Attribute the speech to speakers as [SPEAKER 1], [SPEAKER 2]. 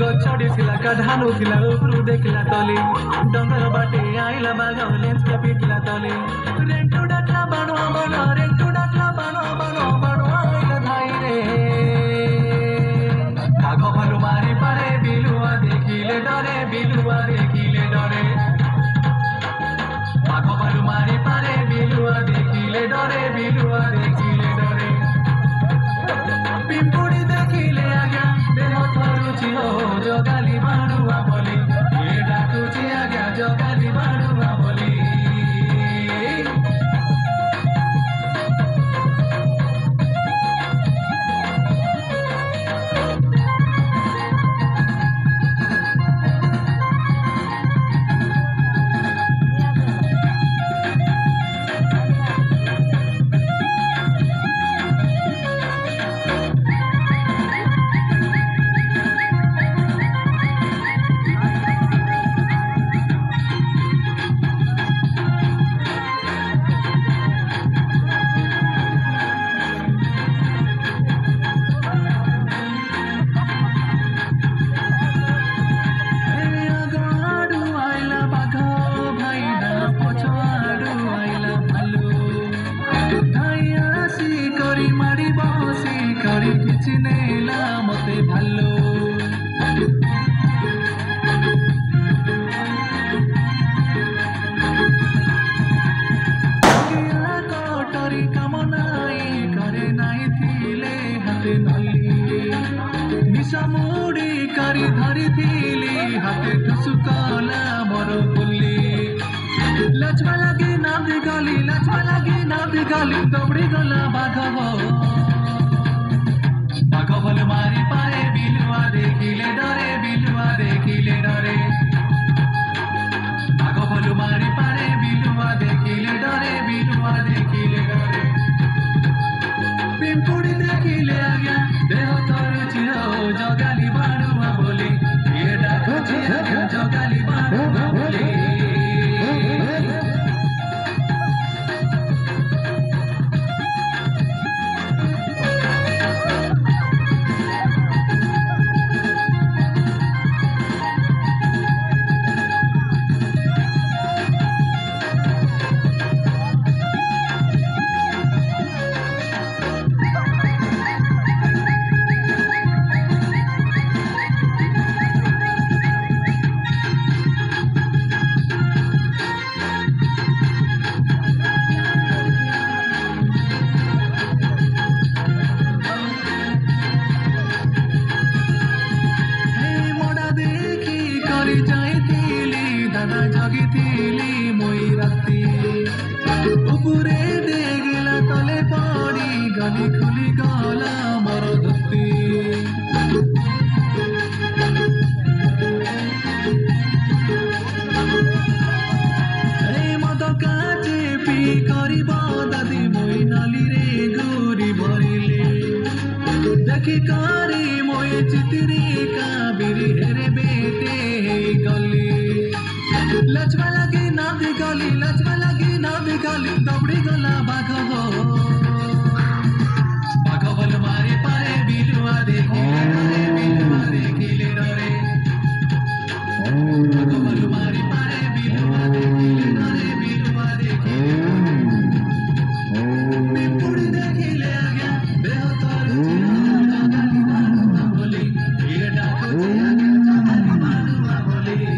[SPEAKER 1] गछड़ी थिला काढानु थिला उपरु देखला तले डंगर बाटे आइला बाघ लेंस के पिटला तले रेंटू डाकला बाणो बाणो रेंटू डाकला बाणो बाणो बाणो आइला धाई रे बाघ भालू मारी पारे बिलुआ देखिले डरे बिलुआ देखिले डरे बाघ भालू मारी पारे बिलुआ देखिले डरे बिलुआ देखिले डरे पिंपुड़ी देखिले आज्ञा देह थरुची हो जगाली बाणुआ बोली ये डाकुची आज्ञा जगाली बाणुआ बोली मते भालो कटरी काम नाई करे नाई थिले हाथे नली निशा मुड़ी करी धरी थिली हाथे ठुसुकला मोर बुली लचवा लगी नाभी गली दौड़ी गला बाघ बाघ भल मारी पारे बिलुआ देखिले डरे बिलुआ देखिले डरे बाघ भल मारी पारे बिलुआ देखिले डरे बिलुआ देखिले डरे पिंपुड़ी देखिले आज्ञा देह थरुची हो जगाली बाणुआ बोली ये डाकुची आज्ञा जगाली बाणुआ बोली जगिथिली मुई राती उपरे डेगिला तले पड़ी गली खुली गला मोर धुती मद काचे पी करिब दादी मुई नाली रे गुरी भरिले देखी करी मुई चितरी काबिरी हेरे बेटे गली लचवा लगी नाभी गली दौड़ी गला बाघ भल मारी पारे बिलुआ देखिले डरे बिलुआ देखिले डरे बाघ भल मारी पारे बिलुआ देखिले डरे बिलुआ देखिले पिंपुड़ी देखिले आज्ञा देह थरुची जगाली बाणुआ बोली ये डाकुची आज्ञा जगाली बाणुआ बोली